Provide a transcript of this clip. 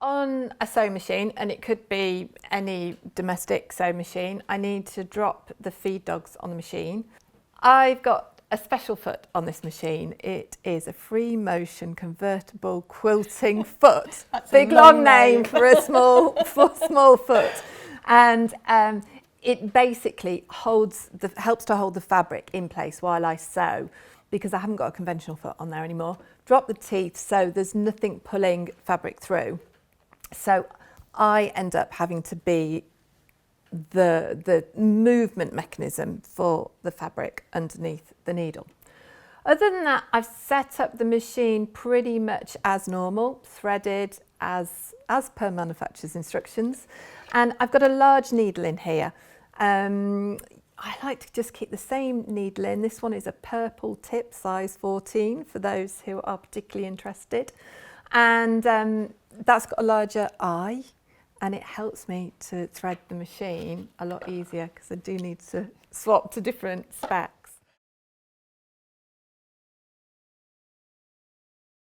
On a sewing machine, and it could be any domestic sewing machine, I need to drop the feed dogs on the machine. I've got a special foot on this machine. It is a free motion convertible quilting foot. Big long name for a small foot. And it basically helps to hold the fabric in place while I sew, because I haven't got a conventional foot on there anymore. Drop the teeth so there's nothing pulling fabric through. So I end up having to be the movement mechanism for the fabric underneath the needle. Other than that, I've set up the machine pretty much as normal, threaded as per manufacturer's instructions. And I've got a large needle in here. I like to just keep the same needle in. This one is a purple tip, size 14, for those who are particularly interested. And that's got a larger eye, and it helps me to thread the machine a lot easier, because I do need to swap to different specs.